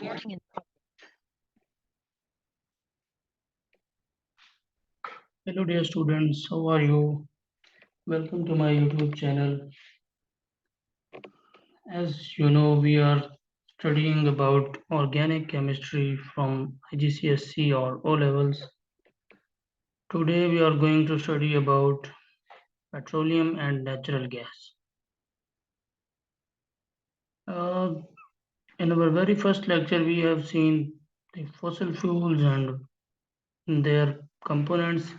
Hello dear students, how are you? Welcome to my YouTube channel. As you know, we are studying about organic chemistry from IGCSE or O levels. Today we are going to study about petroleum and natural gas. Uh, in our very first lecture, we have seen the fossil fuels and their components.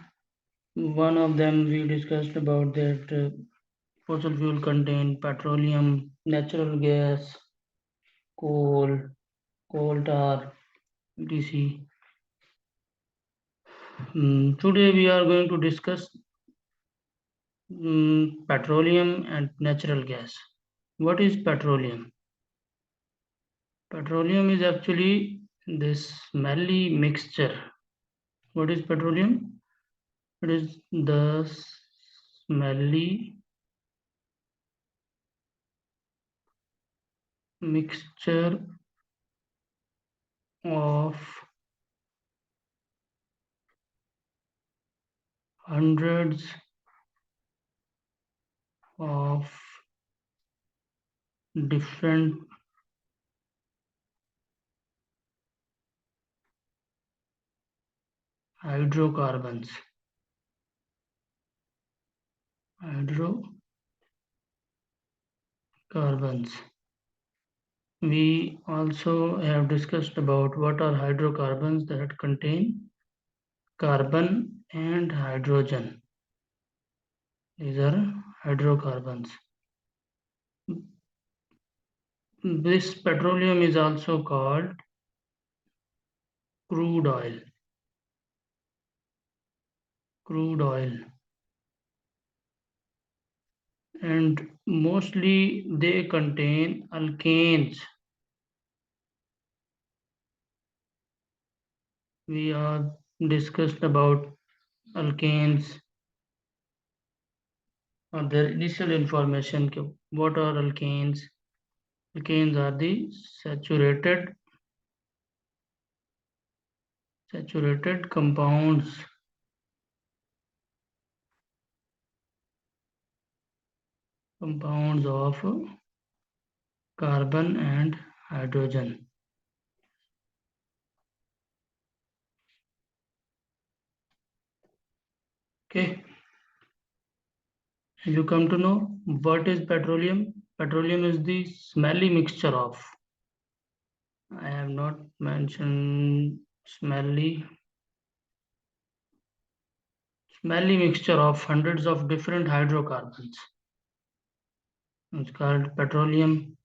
One of them we discussed about that fossil fuel contain petroleum, natural gas, coal, coal tar, etc. Today we are going to discuss petroleum and natural gas. What is petroleum? Petroleum is actually this smelly mixture. What is petroleum? It is the smelly mixture of hundreds of different hydrocarbons. Hydrocarbons. We also have discussed about what are hydrocarbons that contain carbon and hydrogen. These are hydrocarbons. This petroleum is also called crude oil. Crude oil. And mostly they contain alkanes. We have discussed about alkanes or their initial information. What are alkanes? Alkanes are the saturated compounds of carbon and hydrogen. Okay, you come to know what is petroleum. Petroleum is the smelly mixture of. I have not mentioned smelly mixture of hundreds of different hydrocarbons. It's called petroleum,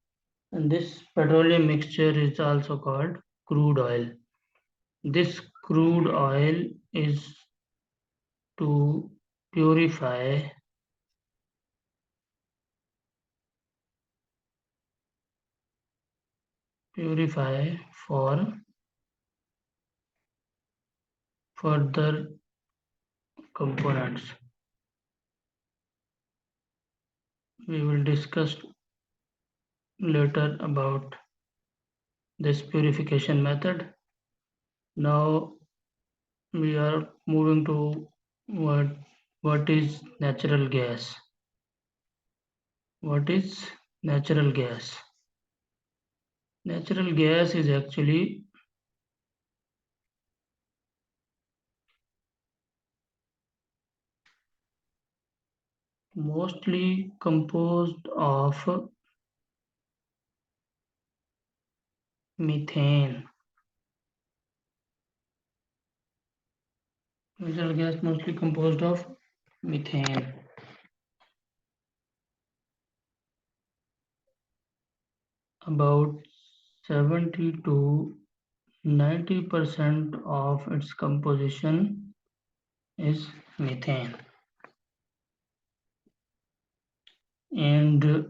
and this petroleum mixture is also called crude oil. This crude oil is to purify for further components. We will discuss later about this purification method. Now we are moving to what is natural gas. What is natural gas? Natural gas is actually mostly composed of methane. Natural gas mostly composed of methane. About 70 to 90% of its composition is methane. And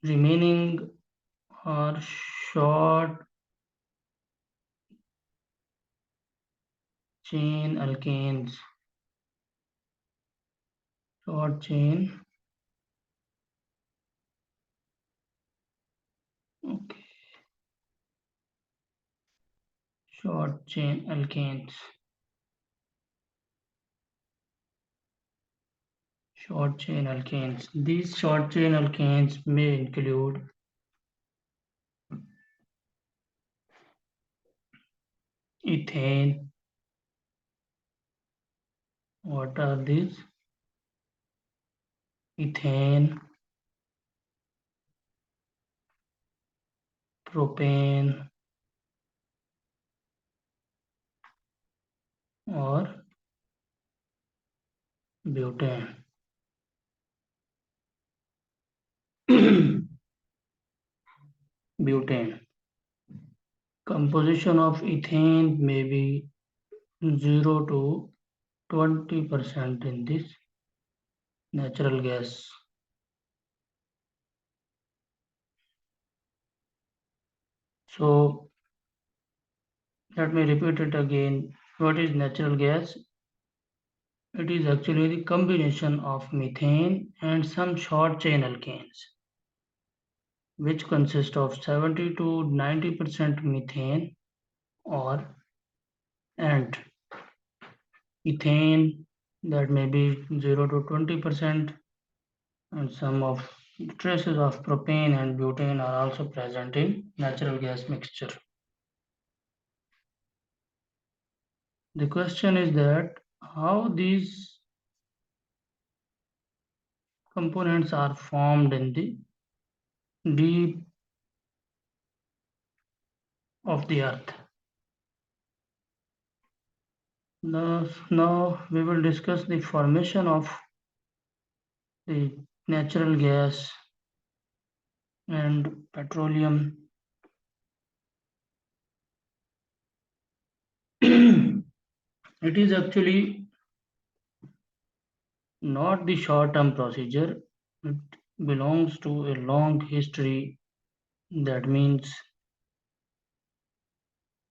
remaining are short chain alkanes. Short chain. Okay. Short chain alkanes. Short chain alkanes. These short chain alkanes may include ethane. What are these? Ethane, propane, or butane. Butane. Composition of ethane may be 0 to 20% in this natural gas. So let me repeat it again. What is natural gas? It is actually the combination of methane and some short chain alkanes, which consist of 70 to 90% methane or and ethane that may be 0 to 20%, and some of traces of propane and butane are also present in natural gas mixture. The question is that how these components are formed in the deep of the earth. Now we will discuss the formation of the natural gas and petroleum. It is actually not the short-term procedure. It belongs to a long history. That means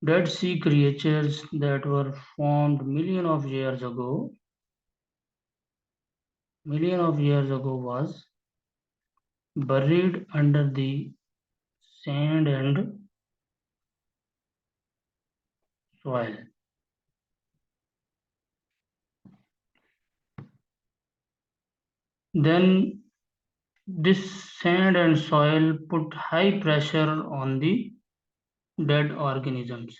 Dead Sea creatures that were formed million of years ago was buried under the sand and soil. Then this sand and soil put high pressure on the dead organisms.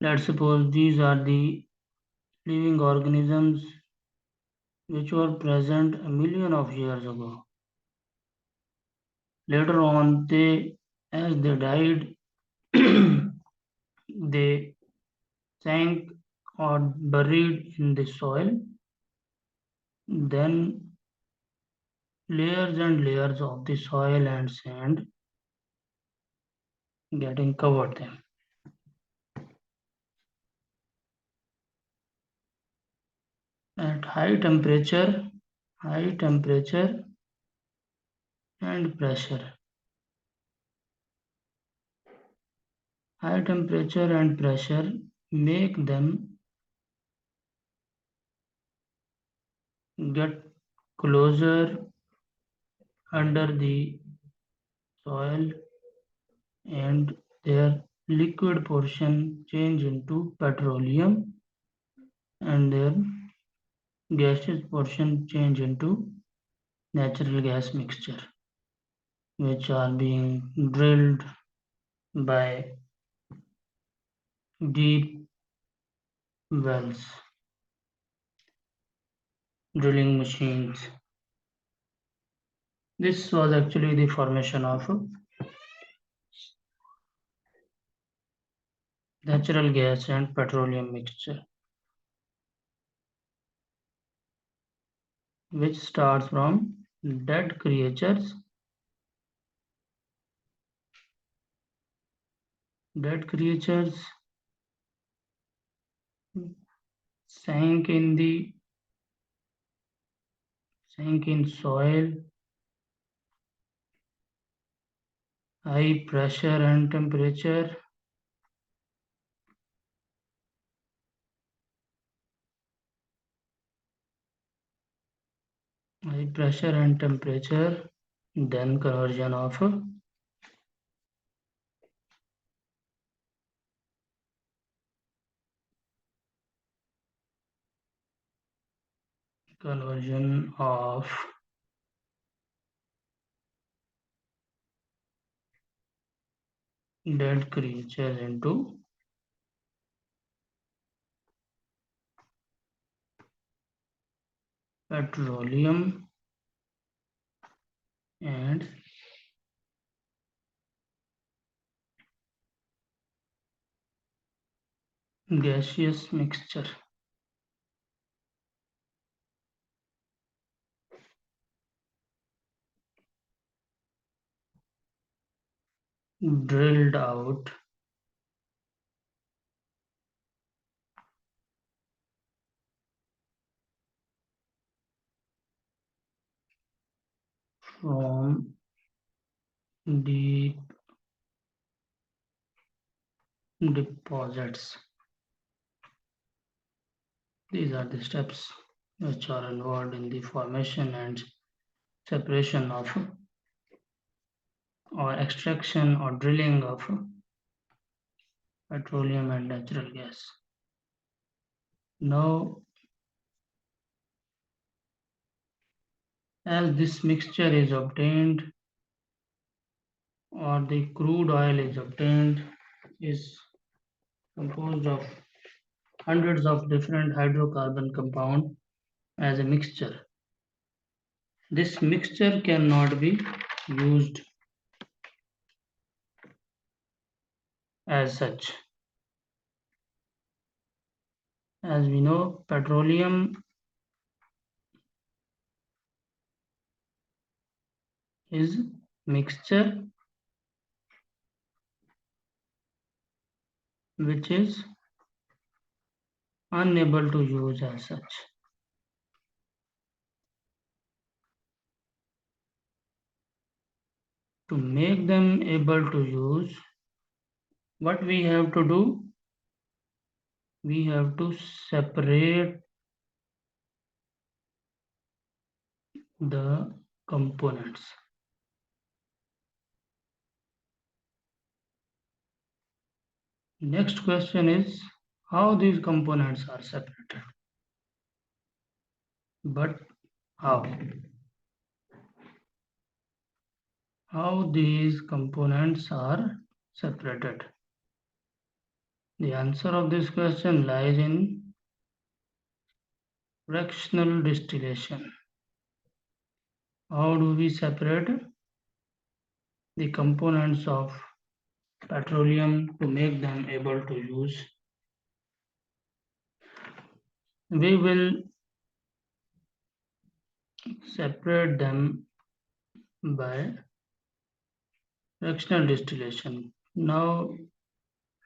Let's suppose these are the living organisms which were present a million of years ago. Later on, as they died, they sank or buried in the soil. Then layers and layers of the soil and sand getting covered them. At high temperature and pressure. High temperature and pressure make them get closer under the soil and their liquid portion change into petroleum and their gaseous portion change into natural gas mixture, which are being drilled by deep wells, drilling machines. This was actually the formation of natural gas and petroleum mixture, which starts from dead creatures. Dead creatures sank in soil, high pressure and temperature, then conversion of conversion of dead creatures into petroleum and gaseous mixture. Drilled out from deep deposits. These are the steps which are involved in the formation and separation of or extraction or drilling of petroleum and natural gas. Now, as this mixture is obtained or the crude oil is obtained, is composed of hundreds of different hydrocarbon compounds as a mixture. This mixture cannot be used as such. As we know, petroleum is mixture which is unable to use as such. To make them able to use, what we have to do? We have to separate the components. Next question is how these components are separated. But how? How these components are separated? The answer of this question lies in fractional distillation. How do we separate the components of petroleum to make them able to use? We will separate them by fractional distillation. Now,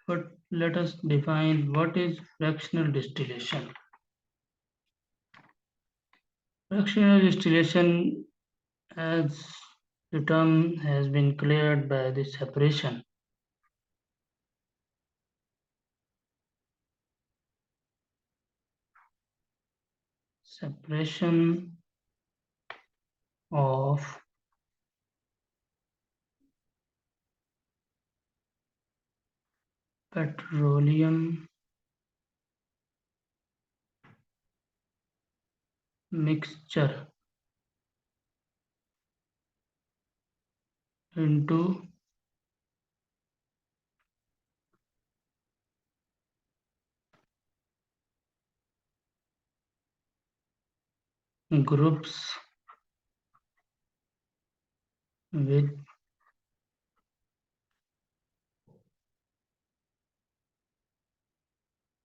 but let us define what is fractional distillation. Fractional distillation, as the term has been cleared by the separation. Separation of petroleum mixture into groups with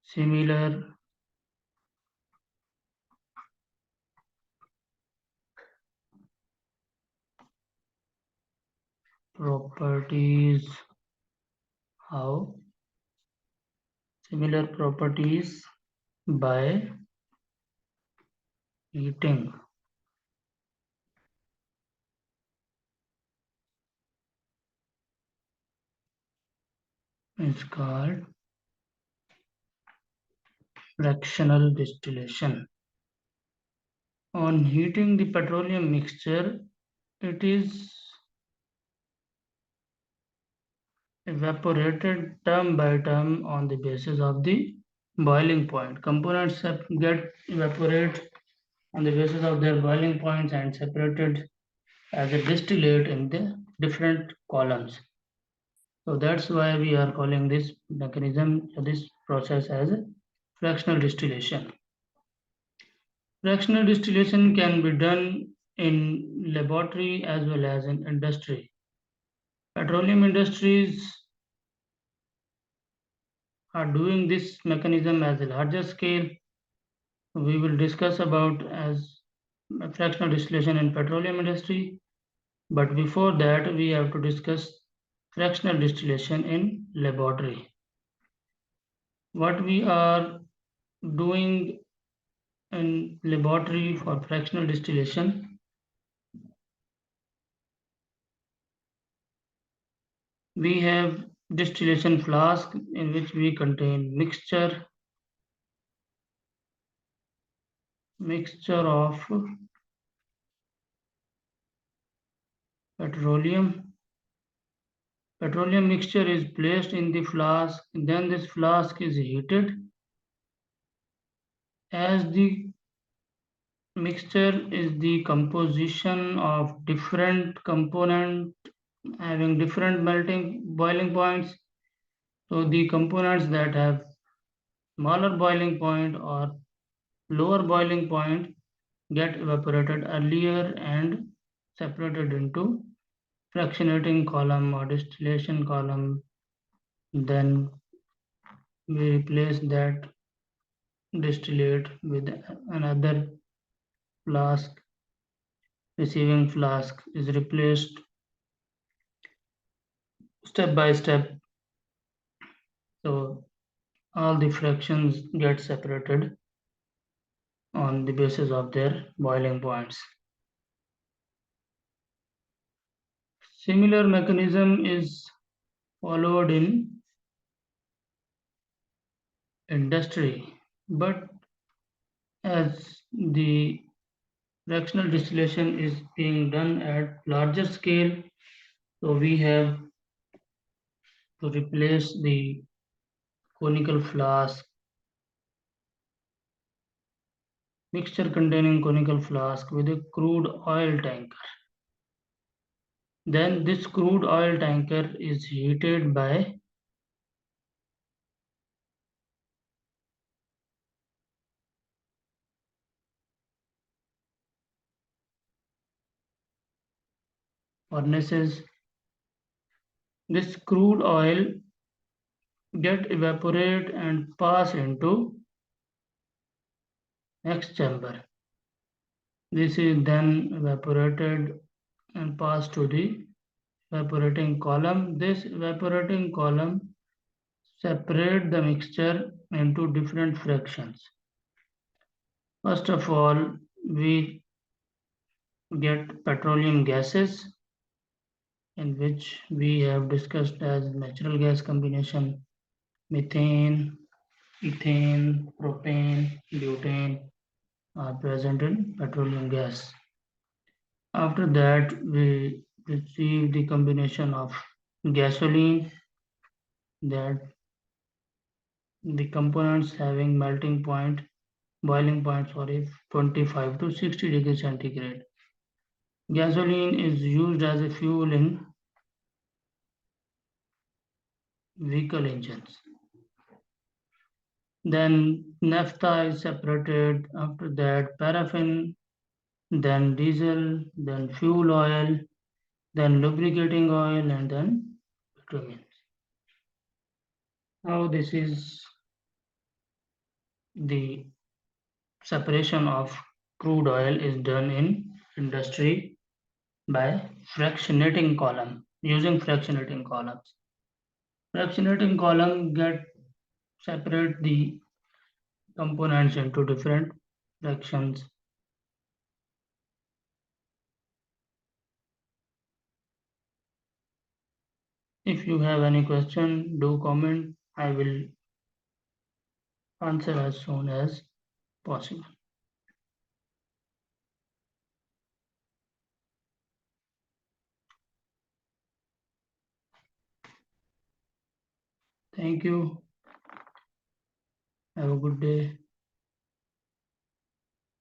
similar properties. How? Similar properties by heating. It's called fractional distillation. On heating the petroleum mixture, it is evaporated term by term on the basis of the boiling point. Components get evaporate on the basis of their boiling points and separated as a distillate in the different columns. So that's why we are calling this mechanism, this process as a fractional distillation. Fractional distillation can be done in laboratory as well as in industry. Petroleum industries are doing this mechanism as a larger scale. We will discuss about as fractional distillation in petroleum industry, but before that we have to discuss fractional distillation in laboratory. What we are doing in laboratory for fractional distillation, we have distillation flask in which we contain mixture of petroleum. Petroleum mixture is placed in the flask, then this flask is heated. As the mixture is the composition of different component having different melting boiling points, so the components that have smaller boiling point or lower boiling point get evaporated earlier and separated into fractionating column or distillation column. Then we replace that distillate with another flask. Receiving flask is replaced step by step. So all the fractions get separated on the basis of their boiling points. Similar mechanism is followed in industry, but as the fractional distillation is being done at larger scale, so we have to replace the conical flask, mixture containing conical flask with a crude oil tanker. Then this crude oil tanker is heated by furnaces. This crude oil get evaporate and pass into next chamber. This is then evaporated and passed to the evaporating column. This evaporating column separate the mixture into different fractions. First of all, we get petroleum gases, in which we have discussed as natural gas combination, methane, ethane, propane, butane are present in petroleum gas. After that, we receive the combination of gasoline, that the components having boiling point, sorry, 25 to 60 degrees centigrade. Gasoline is used as a fuel in vehicle engines. Then naphtha is separated, after that paraffin, then diesel, then fuel oil, then lubricating oil, and then bitumen. Now this is the separation of crude oil is done in industry by fractionating column, using fractionating columns. Fractionating column get separate the components into different fractions. If you have any question, do comment. I will answer as soon as possible. Thank you. Have a good day.